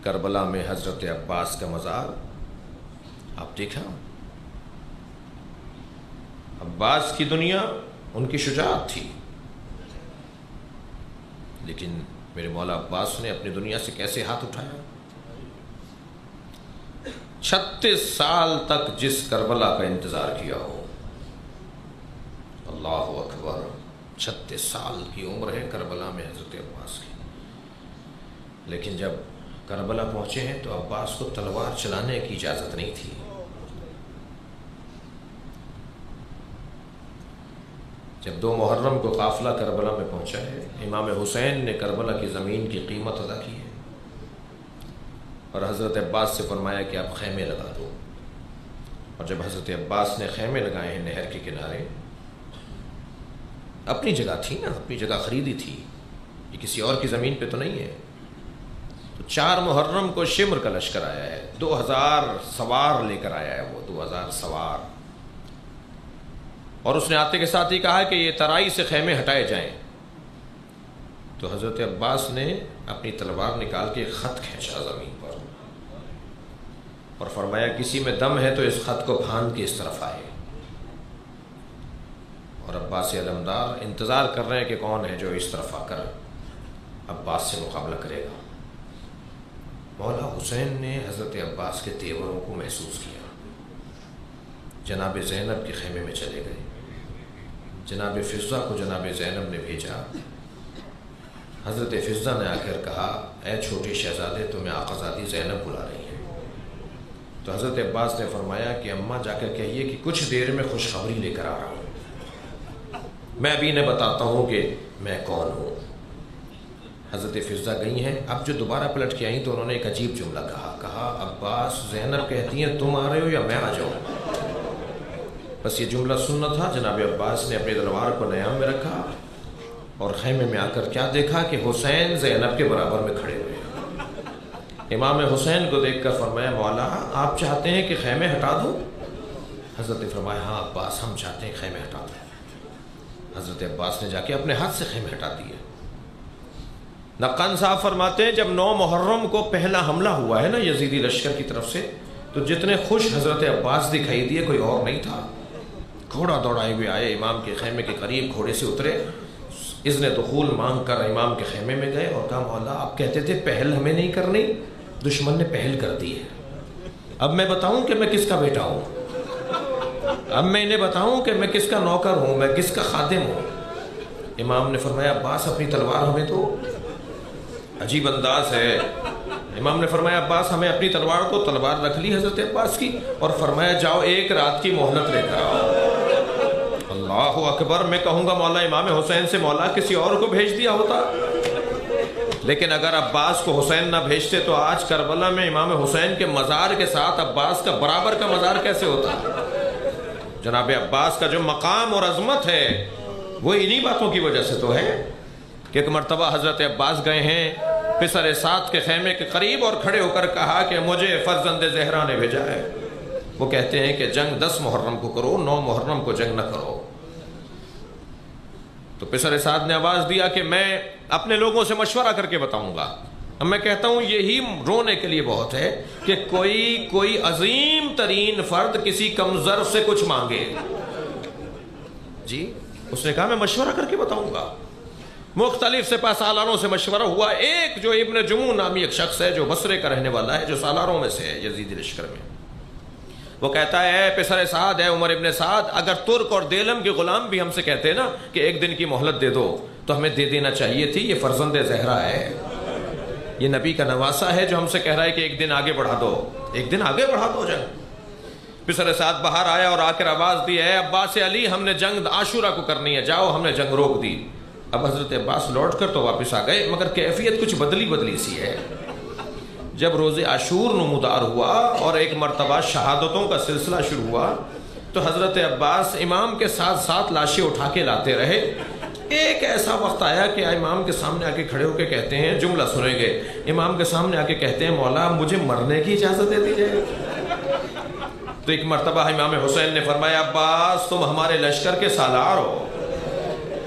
کربلا میں حضرت عباس کا مزار آپ دیکھا، عباس کی دنیا ان کی شجاعت تھی، لیکن میرے مولا عباس نے اپنی دنیا سے کیسے ہاتھ اٹھایا؟ 36 سال تک جس کربلا کا انتظار کیا ہو، اللہ اکبر، 36 سال کی عمر ہے کربلا میں حضرت عباس کی، لیکن جب کربلا پہنچے ہیں تو عباس کو تلوار چلانے کی اجازت نہیں تھی۔ جب 2 محرم کو قافلہ کربلا میں پہنچا ہے، امام حسین نے کربلا کی زمین کی قیمت ادا کی ہے اور حضرت عباس سے فرمایا کہ آپ خیمے لگا دو، اور جب حضرت عباس نے خیمے لگائے ہیں نہر کے کنارے، اپنی جگہ تھی نا، اپنی جگہ خریدی تھی، یہ کسی اور کی زمین پہ تو نہیں ہے، تو 4 محرم کو شمر کا لشکر آیا ہے، 2000 سوار لے کر آیا ہے، وہ 2000 سوار، اور اس نے آتے کے ساتھ ہی کہا کہ یہ ترائی سے خیمے ہٹائے جائیں، تو حضرت عباس نے اپنی تلوار نکال کے ایک خط کھینچا زمین پر اور فرمایا کسی میں دم ہے تو اس خط کو پھاند کے اس طرف آئے، اور عباس علمدار انتظار کر رہے ہیں کہ کون ہے جو اس طرف آ کر عباس سے مقابلہ کرے گا۔ مولا حسین نے حضرت عباس کے تیوروں کو محسوس کیا، جناب زینب کے خیمے میں چلے گئے، جناب فضہ کو جناب زینب نے بھیجا، حضرت فضہ نے آ کر کہا اے چھوٹے شہزادے تمہیں آقازادی زینب بلا رہی ہیں، تو حضرت عباس نے فرمایا کہ اماں جا کر کہیے کہ کچھ دیر میں خوشخبری لے کر آ رہا ہوں، میں ابھی انہیں بتاتا ہوں کہ میں کون ہوں۔ حضرت فضہ گئی ہیں، اب جو دوبارہ پلٹ کے آئیں تو انہوں نے ایک عجیب جملہ کہا عباس زینب کہتی ہیں تم آ رہے ہو یا میں آ جاؤں؟ بس یہ جملہ سننا تھا۔ جناب عباس نے اپنی تلوار کو نیام میں رکھا اور خیمے میں آ کر کیا دیکھا کہ حسین زینب کے برابر میں کھڑے ہوئے ہیں۔ امام حسین کو دیکھ کر فرمایا مولا آپ چاہتے ہیں کہ خیمے ہٹا دوں؟ حضرت نے فرمایا ہاں عباس ہم چاہتے ہیں خیمے ہٹا دیں۔ حضرت عباس نے جا کے اپنے ہاتھ سے خیمے ہٹا دیے۔ نقان صاحب فرماتے ہیں جب 9 محرم کو پہلا حملہ ہوا ہے نا یزیدی لشکر کی طرف سے، تو جتنے خوش حضرت عباس دکھائی دیے کوئی اور نہیں تھا۔ گھوڑا دوڑائے ہوئے آئے، امام کے خیمے کے قریب گھوڑے سے اترے، اذن دخول مانگ کر امام کے خیمے میں گئے اور کہا مولا آپ کہتے تھے پہل ہمیں نہیں کرنی، دشمن نے پہل کر دی ہے، اب میں بتاؤں کہ میں کس کا بیٹا ہوں، اب میں انہیں بتاؤں کہ میں کس کا نوکر ہوں، میں کس کا خادم ہوں۔ امام نے فرمایا عباس اپنی تلوار ہمیں تو، عجیب انداز ہے۔ امام نے فرمایا عباس ہمیں اپنی تلوار کو، تلوار رکھ لی حضرت عباس کی اور فرمایا جاؤ 1 رات کی مہلت لے کر آؤ۔ اللہ اکبر، میں کہوں گا مولا امام حسین سے مولا کسی اور کو بھیج دیا ہوتا، لیکن اگر عباس کو حسین نہ بھیجتے تو آج کربلا میں امام حسین کے مزار کے ساتھ عباس کا برابر کا مزار کیسے ہوتا؟ جناب عباس کا جو مقام اور عظمت ہے وہ انہی باتوں کی وجہ سے تو ہے کہ ایک مرتبہ حضرت عباس گئے ہیں پسر سعد کے خیمے کے قریب اور کھڑے ہو کر کہا کہ مجھے فرزند زہرا نے بھیجا ہے۔ وہ کہتے ہیں کہ جنگ 10 محرم کو کرو، 9 محرم کو جنگ نہ کرو۔ تو پسر سعد نے آواز دیا کہ میں اپنے لوگوں سے مشورہ کر کے بتاؤں گا۔ اب میں کہتا ہوں یہی رونے کے لیے بہت ہے کہ کوئی عظیم ترین فرد کسی کمزور سے کچھ مانگے۔ جی اس نے کہا میں مشورہ کر کے بتاؤں گا۔ مختلف سپہ سالاروں سے مشورہ ہوا، ایک جو ابن جمون نامی ایک شخص ہے جو بصرے کا رہنے والا ہے، جو سالاروں میں سے ہے یزیدی لشکر میں، وہ کہتا ہے اے پسر سعد، اے عمر ابن سعد، اگر ترک اور دیلم کے غلام بھی ہم سے کہتے ہیں نا کہ 1 دن کی مہلت دے دو تو ہمیں دے دینا چاہیے تھی، یہ فرزند زہرا ہے، یہ نبی کا نواسا ہے جو ہم سے کہہ رہا ہے کہ 1 دن آگے بڑھا دو، 1 دن آگے بڑھا دو جنگ۔ پسر سعد باہر آیا اور آ کر آواز دی ہے عباس علی ہم نے جنگ عاشورہ کو کرنی ہے، جاؤ، ہم نے جنگ روک دی۔ اب حضرت عباس لوٹ کر تو واپس آ گئے، مگر کیفیت کچھ بدلی سی ہے۔ جب روز عاشور نمودار ہوا اور ایک مرتبہ شہادتوں کا سلسلہ شروع ہوا تو حضرت عباس امام کے ساتھ ساتھ لاشیں اٹھا کے لاتے رہے۔ ایک ایسا وقت آیا کہ امام کے سامنے آ کے کھڑے ہو کے کہتے ہیں، جملہ سنیں گے، امام کے سامنے آ کے کہتے ہیں مولا مجھے مرنے کی اجازت دے دیجیے۔ تو ایک مرتبہ امام حسین نے فرمایا عباس تم ہمارے لشکر کے سالار ہو،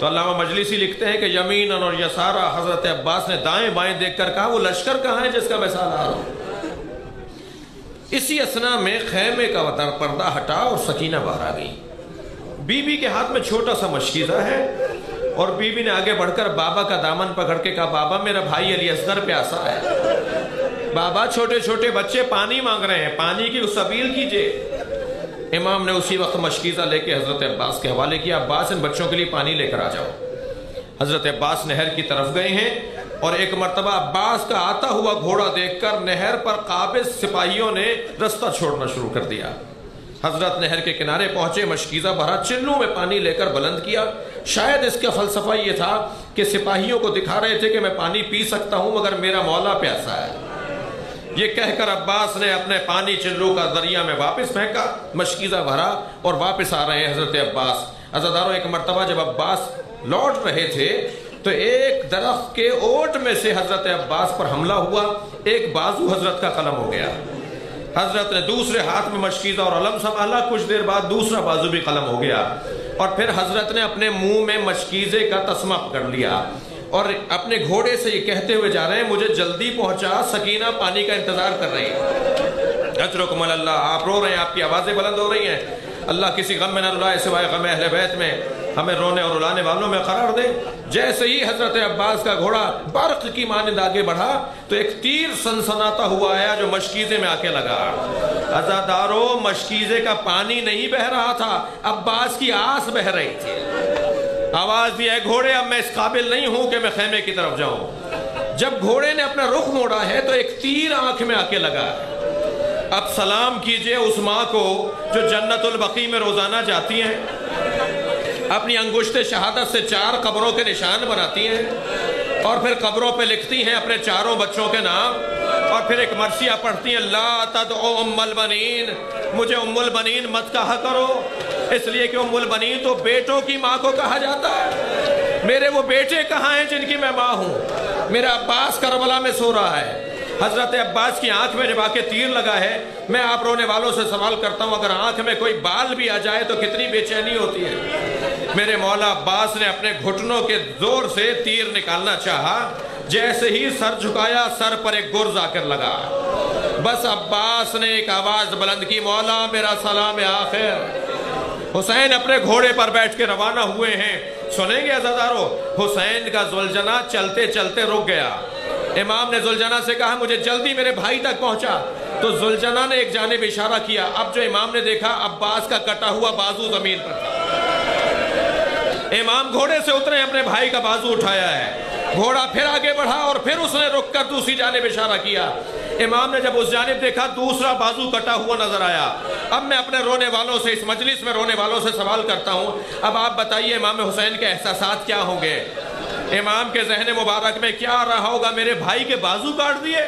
تو علامہ مجلسی لکھتے ہیں کہ یمیناً اور یسارا حضرت عباس نے دائیں بائیں دیکھ کر کہا وہ لشکر کہاں ہے جس کا میں سالار ہوں؟ اسی اثنا میں خیمے کا پردہ ہٹا اور سکینہ باہر آ گئی. بی بی کے ہاتھ میں چھوٹا سا مشکیزہ ہے اور بی بی نے آگے بڑھ کر بابا کا دامن پکڑ کے کہا بابا میرا بھائی علی اصغر پیاسا ہے. بابا چھوٹے چھوٹے بچے پانی مانگ رہے ہیں, پانی کی سبیل کیجئے. امام نے اسی وقت مشکیزہ لے کے حضرت عباس کے حوالے کیا, عباس ان بچوں کے لیے پانی لے کر آ جاؤ. حضرت عباس نہر کی طرف گئے ہیں اور ایک مرتبہ عباس کا آتا ہوا گھوڑا دیکھ کر نہر پر قابض سپاہیوں نے رستہ چھوڑنا شروع کر دیا. حضرت نہر کے کنارے پہنچے, مشکیزہ بھرا, چلوں میں پانی لے کر بلند کیا. شاید اس کا فلسفہ یہ تھا کہ سپاہیوں کو دکھا رہے تھے کہ میں پانی پی سکتا ہوں مگر میرا مولا پیاسا ہے. یہ کہہ کر عباس نے اپنے پانی چلو کا دریا میں واپس پھینکا, مشکیزہ بھرا اور واپس آ رہے ہیں حضرت عباس. عزاداروں, ایک مرتبہ جب عباس لوٹ رہے تھے تو ایک درخت کے اوٹ میں سے حضرت عباس پر حملہ ہوا, ایک بازو حضرت کا قلم ہو گیا. حضرت نے دوسرے ہاتھ میں مشکیزہ اور علم سنبھالا, کچھ دیر بعد دوسرا بازو بھی قلم ہو گیا اور پھر حضرت نے اپنے منہ میں مشکیزے کا تسمہ پکڑ لیا اور اپنے گھوڑے سے یہ کہتے ہوئے جا رہے ہیں مجھے جلدی پہنچا, سکینہ پانی کا انتظار کر رہی ہے. اجرکم اللہ, آپ رو رہے ہیں, آپ کی آوازیں بلند ہو رہی ہیں. اللہ کسی غم میں نہ رلائے سوائے غم اہل بیت میں, ہمیں رونے اور رلانے والوں میں قرار دے. جیسے ہی حضرت عباس کا گھوڑا برق کی مانند آگے بڑھا تو ایک تیر سنسناتا ہوا آیا جو مشکیزے میں آ کے لگا. عزاداروں, مشکیزے کا پانی نہیں بہ رہا تھا, عباس کی آس بہ رہی تھی. آواز دی, اے گھوڑے اب میں اس قابل نہیں ہوں کہ میں خیمے کی طرف جاؤں. جب گھوڑے نے اپنا رخ موڑا ہے تو ایک تیر آنکھ میں آ کے لگا. اب سلام کیجئے اس ماں کو جو جنت البقیع میں روزانہ جاتی ہیں, اپنی انگشت شہادت سے 4 قبروں کے نشان بناتی ہیں اور پھر قبروں پہ لکھتی ہیں اپنے 4 بچوں کے نام اور پھر ایک مرثیہ پڑھتی ہیں, لا تدعو ام البنین, مجھے ام البنین مت کہا کرو, اس لیے کہ ام البنین تو بیٹوں کی ماں کو کہا جاتا ہے. میرے وہ بیٹے کہاں ہیں جن کی میں ماں ہوں؟ میرا عباس کربلا میں سو رہا ہے. حضرت عباس کی آنکھ میں جب آ کے تیر لگا ہے, میں آپ رونے والوں سے سوال کرتا ہوں, اگر آنکھ میں کوئی بال بھی آ جائے تو کتنی بے چینی ہوتی ہے. میرے مولا عباس نے اپنے گھٹنوں کے زور سے تیر نکالنا چاہا, جیسے ہی سر جھکایا سر پر ایک گرز آ کر لگا. بس عباس نے ایک آواز بلند کی, مولا میرا سلام آخر. حسین اپنے گھوڑے پر بیٹھ کے روانہ ہوئے ہیں. سنیں گے عزادارو, حسین کا زلجنہ چلتے چلتے رک گیا. امام نے زلجنہ سے کہا مجھے جلدی میرے بھائی تک پہنچا, تو زلجنہ نے ایک جانب اشارہ کیا. اب جو امام نے دیکھا عباس کا کٹا ہوا بازو زمین پر تھا. امام گھوڑے سے اترے, اپنے بھائی کا بازو اٹھایا ہے, گھوڑا پھر آگے بڑھا اور پھر اس نے رک کر دوسری جانب اشارہ کیا. امام نے جب اس جانب دیکھا دوسرا بازو کٹا ہوا نظر آیا. اب میں اپنے رونے والوں سے, اس مجلس میں رونے والوں سے سوال کرتا ہوں, اب آپ بتائیے امام حسین کے احساسات کیا ہوں گے؟ امام کے ذہن مبارک میں کیا آ رہا ہوگا؟ میرے بھائی کے بازو کاٹ دیے.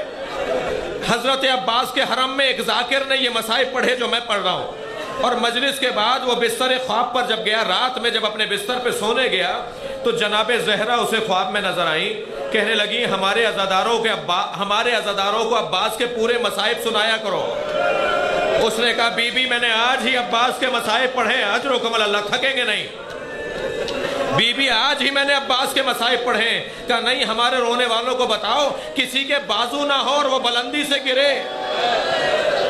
حضرت عباس کے حرم میں ایک ذاکر نے یہ مصائب پڑھے جو میں پڑھ رہا ہوں, اور مجلس کے بعد وہ بستر خواب پر جب گیا, رات میں جب اپنے بستر پہ سونے گیا تو جناب زہرا اسے خواب میں نظر آئیں, کہنے لگی ہمارے عزاداروں کو عباس کے پورے مصائب سنایا کرو. اس نے کہا بی بی میں نے آج ہی عباس کے مصائب پڑھے, اجرکم اللہ, تھکیں گے نہیں. بی بی آج ہی میں نے عباس کے مصائب پڑھے. کہا نہیں, ہمارے رونے والوں کو بتاؤ کسی کے بازو نہ ہو اور وہ بلندی سے گرے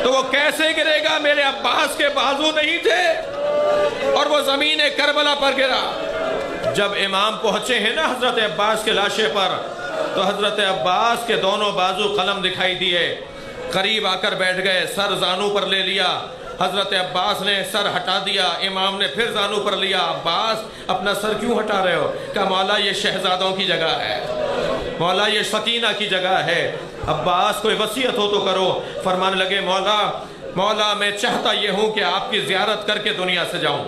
تو وہ کیسے گرے گا؟ میرے عباس کے بازو نہیں تھے اور وہ زمین کربلا پر گرا. جب امام پہنچے ہیں نا حضرت عباس کے لاشے پر, تو حضرت عباس کے دونوں بازو قلم دکھائی دیے. قریب آ کر بیٹھ گئے, سر زانو پر لے لیا. حضرت عباس نے سر ہٹا دیا, امام نے پھر زانو پر لیا. عباس اپنا سر کیوں ہٹا رہے ہو؟ کہا مولا یہ شہزادوں کی جگہ ہے, مولا یہ سکینہ کی جگہ ہے. عباس کوئی وصیت ہو تو کرو. فرمانے لگے مولا میں چاہتا یہ ہوں کہ آپ کی زیارت کر کے دنیا سے جاؤں.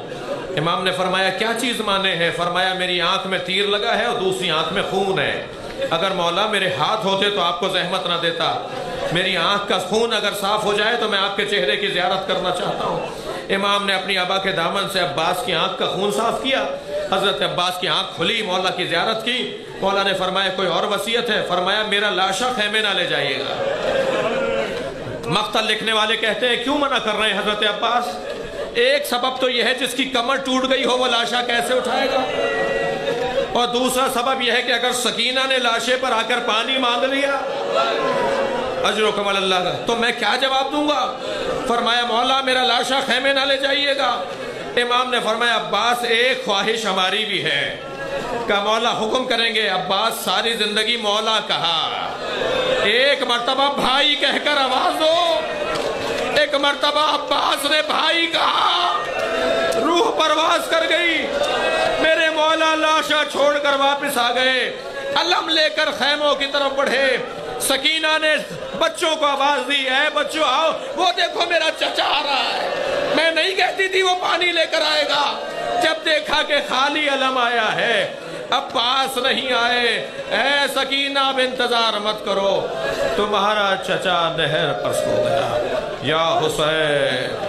امام نے فرمایا کیا چیز مانے ہیں؟ فرمایا میری آنکھ میں تیر لگا ہے اور دوسری آنکھ میں خون ہے. اگر مولا میرے ہاتھ ہوتے تو آپ کو زحمت نہ دیتا. میری آنکھ کا خون اگر صاف ہو جائے تو میں آپ کے چہرے کی زیارت کرنا چاہتا ہوں. امام نے اپنی ابا کے دامن سے عباس کی آنکھ کا خون صاف کیا. حضرت عباس کی آنکھ کھلی, مولا کی زیارت کی. مولا نے فرمایا کوئی اور وصیت ہے؟ فرمایا میرا لاشا خیمے نہ لے جائیے گا. مقتل لکھنے والے کہتے ہیں کیوں منع کر رہے ہیں حضرت عباس؟ ایک سبب تو یہ ہے جس کی کمر ٹوٹ گئی ہو وہ لاشا کیسے اٹھائے گا؟ اور دوسرا سبب یہ ہے کہ اگر سکینہ نے لاشے پر آ کر پانی مانگ لیا اجرکم علی اللہ تو میں کیا جواب دوں گا؟ فرمایا مولا میرا لاشا خیمے نہ لے جائیے گا۔ امام نے فرمایا عباس ایک خواہش ہماری بھی ہے کہ مولا حکم کریں گے۔ عباس ساری زندگی مولا کہا، ایک مرتبہ بھائی کہہ کر آواز دو۔ ایک مرتبہ عباس نے بھائی کہا، روح پرواز کر گئی۔ میرے مولا لاشا چھوڑ کر واپس آ گئے، علم لے کر خیموں کی طرف بڑھے۔ سکینہ نے بچوں کو آواز دی، اے بچوں آؤ، وہ دیکھو میرا چچا آ رہا ہے۔ میں نہیں کہتی تھی وہ پانی لے کر آئے گا، جب دیکھا کہ خالی علم آیا ہے، عباس نہیں آئے۔ اے سکینہ اب انتظار مت کرو، تمہارا چچا نہر پر سو گیا۔ یا حسین